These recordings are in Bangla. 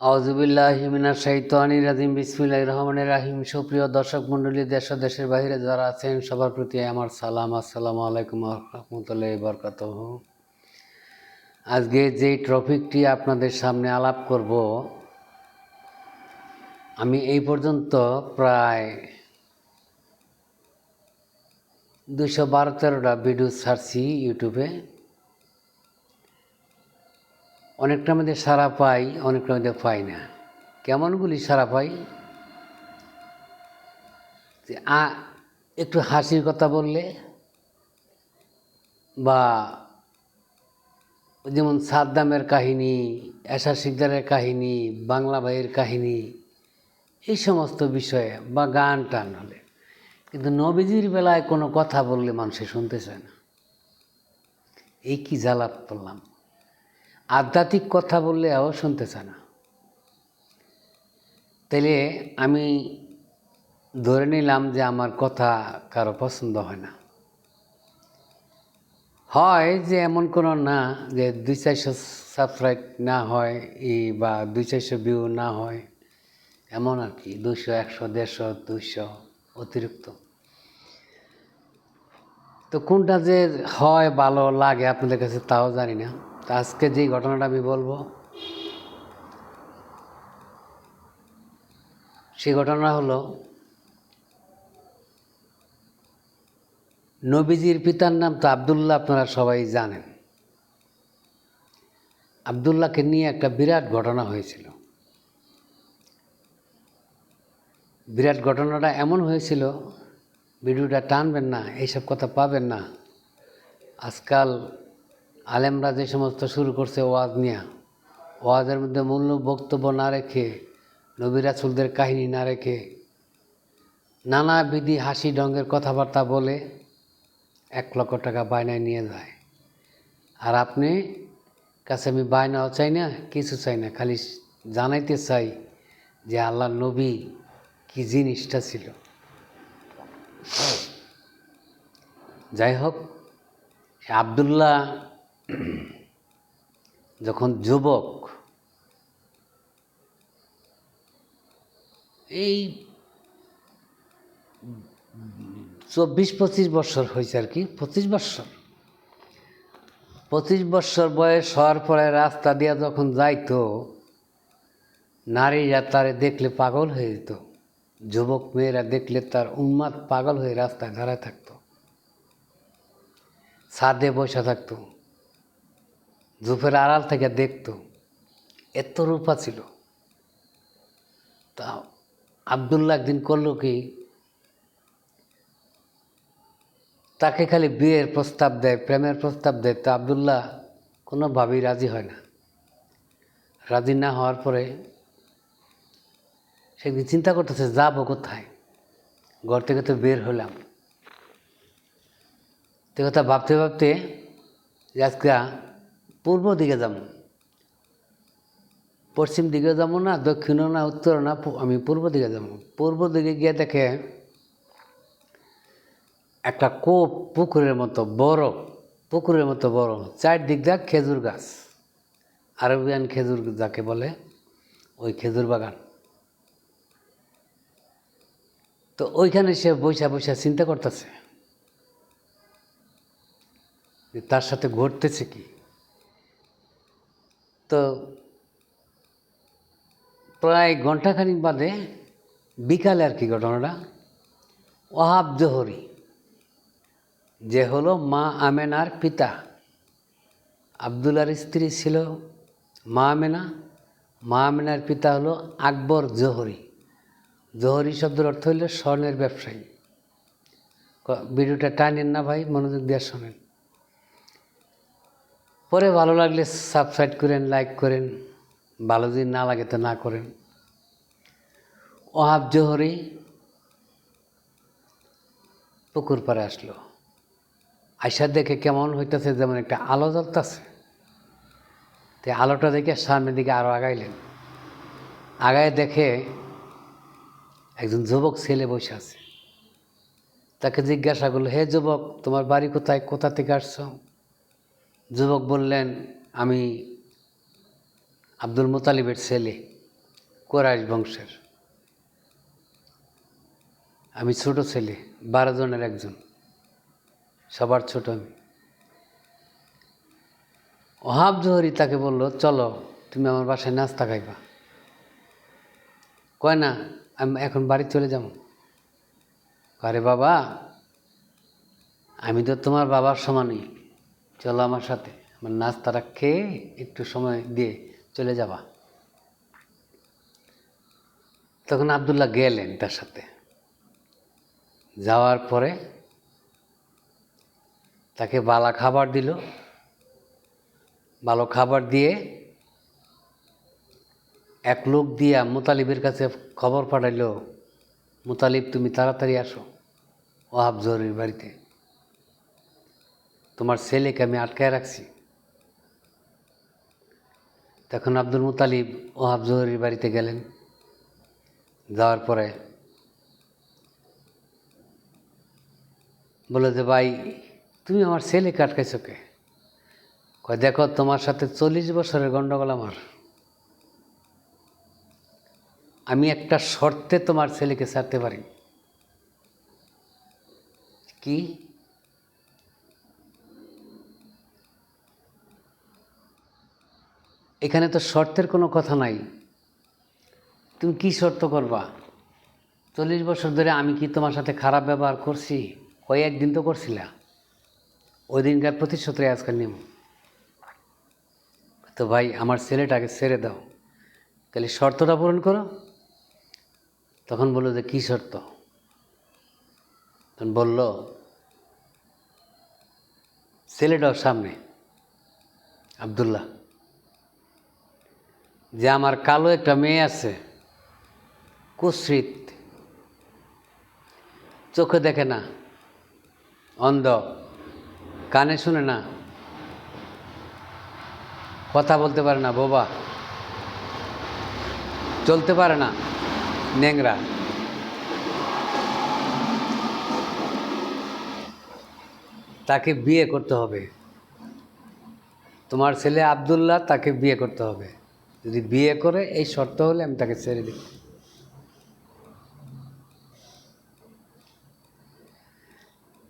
আউযুবিল্লাহি মিনাশ শাইতানির রাজিম বিসমিল্লাহির রহমানির রহিম। সুপ্রিয় দর্শক মণ্ডলী, দেশ ও দেশের বাইরে যারা আছেন সবার প্রতি আমার সালাম। আসসালামু আলাইকুম ওয়া রাহমাতুল্লাহি ওয়া বারাকাতুহু। আজকে যে টপিকটি আপনাদের সামনে আলাপ করব, আমি এই পর্যন্ত প্রায় 212-13টা ভিডিও ছাড়ছি ইউটিউবে। অনেকটার মধ্যে সাড়া পাই, অনেকটার মধ্যে পাই না। কেমনগুলি সাড়া পাই? একটু হাসির কথা বললে, বা যেমন সাদ্দামের কাহিনী, এশা শিকদারের কাহিনী, বাংলা ভাইয়ের কাহিনী, এই সমস্ত বিষয়ে, বা গান টান হলে। কিন্তু নবীজির বেলায় কোনো কথা বললে মানুষে শুনতে চায় না। এই কি জ্বালাত পড়লাম। আধ্যাত্মিক কথা বললে এও শুনতে চায় না। তাইলে আমি ধরে নিলাম যে আমার কথা কারো পছন্দ হয় না। হয় যে এমন কোনো না যে 200-400 সাবস্ক্রাইব না হয়, বা 200-400 ভিউ না হয়, এমন আর কি। 200, 100, 150, 200 অতিরিক্ত। তো কোনটা যে হয় ভালো লাগে আপনাদের কাছে তাও জানি না। তো আজকে যেই ঘটনাটা আমি বলবো, সেই ঘটনা হলো নবীজির পিতার নাম তো আবদুল্লাহ, আপনারা সবাই জানেন। আবদুল্লাহকে নিয়ে একটা বিরাট ঘটনা হয়েছিল। বিরাট ঘটনাটা এমন হয়েছিল, ভিডিওটা টানবেন না, এইসব কথা পাবেন না। আজকাল আলেমরা যে সমস্ত শুরু করছে ওয়াজ নিয়ে, ওয়াজের মধ্যে মূল্য বক্তব্য না রেখে, নবী রাসূলদের কাহিনী না রেখে, নানাবিধি হাসি ঢঙ্গের কথাবার্তা বলে 1 লক্ষ টাকা বায়নায় নিয়ে যায়। আর আপনি কাছে আমি বায়নাও চাই না, কিছু চাই না, খালি জানাইতে চাই যে আল্লাহর নবী কি জিনিসটা ছিল। যাই হোক, আবদুল্লাহ যখন যুবক, এই 24-25 বছর হয়েছে আর কি, 25 বছর বয়স হওয়ার পরে রাস্তা দিয়া যখন যাইতো, নারীরা তারে দেখলে পাগল হয়ে যেত। যুবক মেয়েরা দেখলে তার উন্মাদ পাগল হয়ে রাস্তায় দাঁড়ায় থাকতো, ছাদে বসে থাকতো, ঝোপের আড়াল থেকে দেখতো। এত রূপা ছিল। তা আবদুল্লাহ একদিন করলো কি, তাকে খালি বিয়ের প্রস্তাব দেয়, প্রেমের প্রস্তাব দেয়। তো আবদুল্লাহ কোনোভাবেই রাজি হয় না। রাজি না হওয়ার পরে সেদিন চিন্তা করতেছে যাবো কোথায়, ঘর থেকে তো বের হলাম। তো কথা ভাবতে ভাবতে আজকে পূর্ব দিকে যাবো, পশ্চিম দিকে যাবো না, দক্ষিণও না, উত্তরও না, আমি পূর্ব দিকে যাবো। পূর্ব দিকে গিয়ে দেখে একটা কূপ, পুকুরের মতো বড়, চারদিক দিয়ে খেজুর গাছ, আরবিয়ান খেজুর যাকে বলে, ওই খেজুর বাগান। তো ওইখানে সে বসে চিন্তা করতেছে যে তার সাথে ঘটতেছে কি। তো প্রায় ঘণ্টাখানিক বাদে, বিকালে আর কি ঘটনাটা, ওহাব জোহরি, যে হলো মা আমেনার পিতা, আবদুল্লাহর স্ত্রী ছিল মা আমেনা, মা আমেনার পিতা হলো আকবর জোহরি। জোহরি শব্দের অর্থ হইল স্বর্ণের ব্যবসায়ী। ভিডিওটা টানেন না ভাই, মনোযোগ দিয়ে শোনেন। পরে ভালো লাগলে সাবস্ক্রাইব করেন, লাইক করেন, ভালো যদি না লাগে তো না করেন। ওহাব জোহরি পুকুর পাড়ে আসলো। আইসা দেখে কেমন হইতেছে, যেমন একটা আলো জ্বলতেছে। তো আলোটা দেখে সামনের দিকে আরও আগাইলেন। আগায় দেখে একজন যুবক ছেলে বসে আছে। তাকে জিজ্ঞাসা করলো, হে যুবক, তোমার বাড়ি কোথায়, কোথা থেকে আসছো? যুবক বললেন, আমি আব্দুল মুতালিবের ছেলে। কুরাইশ বংশের। আমি ছোট ছেলে, 12 জনের একজন, সবার ছোট আমি। ওহাব জোহরি তাকে বলল, চলো তুমি আমার বাসায় নাস্তা খাইবা। কয় না, আমি এখন বাড়ি চলে যাব। আরে বাবা, আমি তো তোমার বাবার সমানই, চলো আমার সাথে, আমার নাস্তাটা খেয়ে একটু সময় দিয়ে চলে যাবা। তখন আব্দুল্লাহ গেলেন তার সাথে। যাওয়ার পরে তাকে বালা খাবার দিল। ভালো খাবার দিয়ে এক লোক দিয়া মুতালিবের কাছে খবর পাঠাইল, মুতালিব তুমি তাড়াতাড়ি আসো ওহাব জোহরির বাড়িতে, তোমার ছেলেকে আমি আটকায় রাখছি। তখন আব্দুল মুতালিব ওহাব জোহরির বাড়িতে গেলেন। যাওয়ার পরে বলে যে, ভাই তুমি আমার ছেলেকে আটকাইছো কে? কয়, দেখো তোমার সাথে 40 বছরের গণ্ডগোল আমার, আমি একটা শর্তে তোমার ছেলেকে ছাড়তে পারি। কি? এখানে তো শর্তের কোনো কথা নাই, তুমি কি শর্ত করবা? 40 বছর ধরে আমি কি তোমার সাথে খারাপ ব্যবহার করছি? কয়েকদিন তো করছিলা, ওই দিনকার প্রতিশোধ আজকাল নিম। তো ভাই আমার ছেলেটাকে ছেড়ে দাও, তাহলে শর্তটা পূরণ করো। তখন বললো যে কী শর্ত? তখন বলল, ছেলেটাও সামনে আব্দুল্লাহ, যে আমার কালো একটা মেয়ে আছে, কুশ্রিত, চোখে দেখে না, অন্ধ, কানে শুনে না, কথা বলতে পারে না, বোবা, চলতে পারে না, ন্যাংরা, তাকে বিয়ে করতে হবে। তোমার ছেলে আব্দুল্লাহ, তাকে বিয়ে করতে হবে। যদি বিয়ে করে, এই শর্ত হলে আমি তাকে ছেড়ে দিই।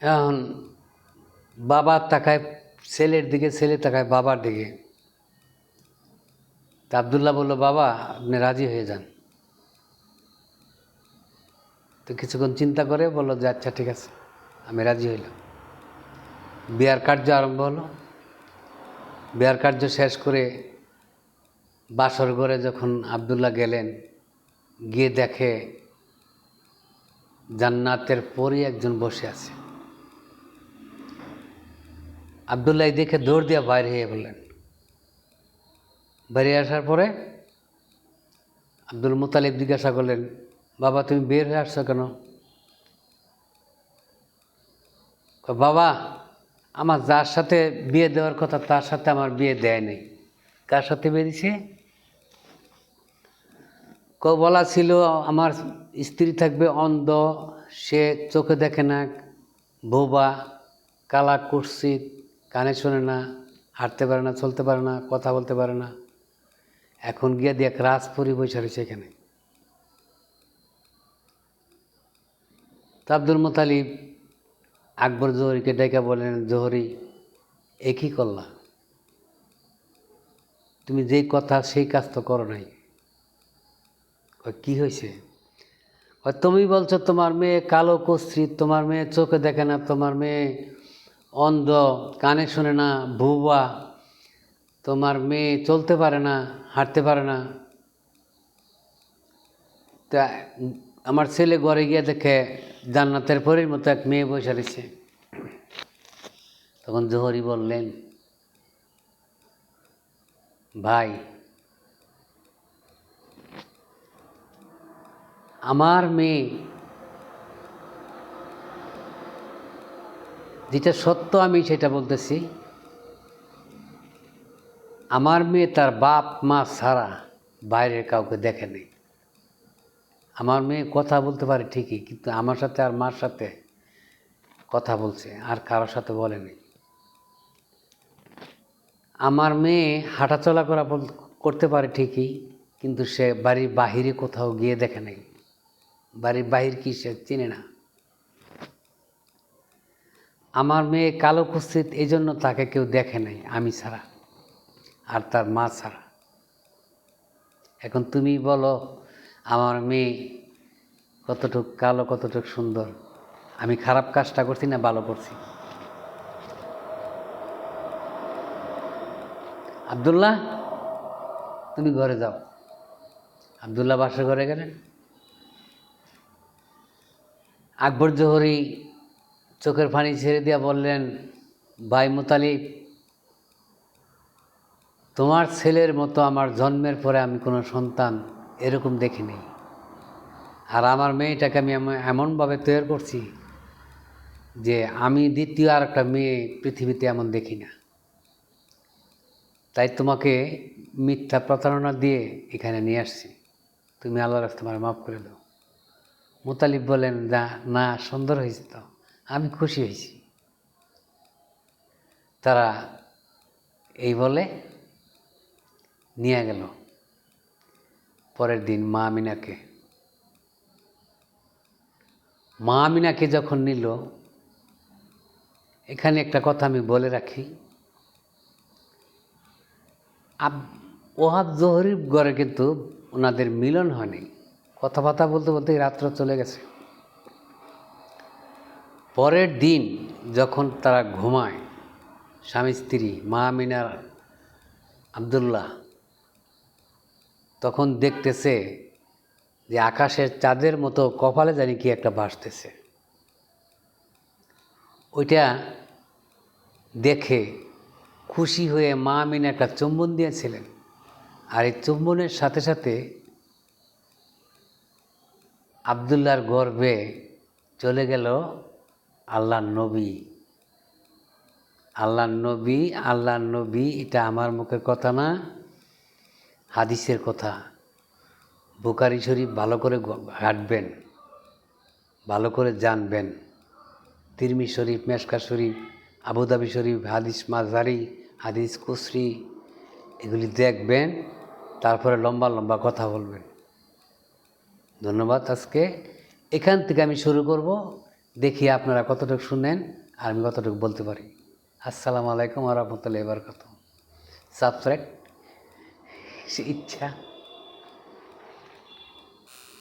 এখন বাবা তাকায় ছেলের দিকে, ছেলে তাকায় বাবার দিকে। তা আব্দুল্লাহ বলল, বাবা আপনি রাজি হয়ে যান। তো কিছুক্ষণ চিন্তা করে বলল যে আচ্ছা ঠিক আছে, আমি রাজি হইলাম। বিয়ার কার্য আরম্ভ হলো। বিয়ার কার্য শেষ করে বাসর ঘরে যখন আব্দুল্লাহ গেলেন, গিয়ে দেখে জান্নাতের পরই একজন বসে আছে। আব্দুল্লাহ দেখে দৌড় দিয়ে বাইরে হয়ে বললেন। বাইরে আসার পরে আব্দুল মুতালিব জিজ্ঞাসা করলেন, বাবা তুমি বের হয়ে আসছো কেন? বাবা আমার যার সাথে বিয়ে দেওয়ার কথা তার সাথে আমার বিয়ে দেয় নাই। কার সাথে বিয়ে দিছে? বলা ছিল আমার স্ত্রী থাকবে অন্ধ, সে চোখে দেখে না, বোবা, কালা কুৎসিত, কানে শোনে না, হাঁটতে পারে না, চলতে পারে না, কথা বলতে পারে না। এখন গিয়ে দেখ রাজপুরী বসে রয়েছে এখানে। তা আব্দুল মুতালিব আকবর জোহরিকে ডেকে বলেন, জোহরি এ কী করলা? তুমি যেই কথা সেই কাজ তো করো নাই। কি হয়েছে? তুমি বলছো তোমার মেয়ে কালো কুৎসিত, তোমার মেয়ে চোখে দেখে না, তোমার মেয়ে অন্ধ, কানে শোনে না, ভুবা, তোমার মেয়ে চলতে পারে না, হাঁটতে পারে না। তা আমার ছেলে ঘরে গিয়ে দেখে জান্নাতের পরীর মতো এক মেয়ে বসে রয়েছে। তখন জোহরি বললেন, ভাই আমার মেয়ে, যেটা সত্য আমি সেটা বলতেছি, আমার মেয়ে তার বাপ মা ছাড়া বাইরের কাউকে দেখেনি। আমার মেয়ে কথা বলতে পারে ঠিকই, কিন্তু আমার সাথে আর মার সাথে কথা বলছে, আর কারোর সাথে বলেনি। আমার মেয়ে হাঁটাচলা করতে পারে ঠিকই, কিন্তু সে বাড়ির বাহিরে কোথাও গিয়ে দেখে নাই। বাড়ির বাহির কি সে চিনে না। আমার মেয়ে কালো কুৎসিত, এই জন্য তাকে কেউ দেখে নাই আমি ছাড়া আর তার মা ছাড়া। এখন তুমি বলো আমার মেয়ে কতটুক কালো, কতটুক সুন্দর, আমি খারাপ কাজটা করছি না ভালো করছি? আব্দুল্লাহ, তুমি ঘরে যাও। আব্দুল্লাহ বাসার ঘরে গেলেন। আকবর জোহরি চোখের পানি ছেড়ে দিয়া বললেন, ভাই মুতালিব, তোমার ছেলের মতো আমার জন্মের পরে আমি কোনো সন্তান এরকম দেখিনি। আর আমার মেয়েটাকে আমি এমনভাবে তৈরি করছি যে আমি দ্বিতীয় আর একটা মেয়ে পৃথিবীতে এমন দেখি না। তাই তোমাকে মিথ্যা প্রতারণা দিয়ে এখানে নিয়ে আসছি, তুমি আল্লাহর রাস্তায় তোমার মাফ করে দাও। মুতালিব বলেন, না সুন্দর হয়েছে তো, আমি খুশি হয়েছি। তারা এই বলে নিয়ে গেল। পরের দিন মা আমিনাকে যখন নিল, এখানে একটা কথা আমি বলে রাখি, ওহাব জোহরির ঘরে কিন্তু ওনাদের মিলন হয়নি। কথাবার্তা বলতে বলতে রাত্র চলে গেছে। পরের দিন যখন তারা ঘুমায়, স্বামী স্ত্রী মা আমিনার আব্দুল্লাহ, তখন দেখতেছে যে আকাশের চাঁদের মতো কপালে জানি কি একটা ভাসতেছে। ওইটা দেখে খুশি হয়ে মা আমিনা একটা চুম্বন দিয়েছিলেন। আর এই চুম্বনের সাথে সাথে আব্দুল্লাহর গর্ভে চলে গেল আল্লাহর নবী। আল্লাহর নবী, এটা আমার মুখের কথা না, হাদিসের কথা। বুখারী শরীফ ভালো করে ঘাঁটবেন, ভালো করে জানবেন। তিরমিজি শরীফ, মেশকা শরীফ, আবুধাবি শরীফ, হাদিস মাজারি, হাদিস কুসরি, এগুলি দেখবেন, তারপরে লম্বা লম্বা কথা বলবেন। ধন্যবাদ। আজকে এখান থেকে আমি শুরু করব, দেখি আপনারা কতটুকু শুনেন আর আমি কতটুকু বলতে পারি। আসসালামু আলাইকুম ওয়া রাহমাতুল্লাহি ওয়া বারাকাতুহু। সাবস্ক্রাইব ইচ্ছা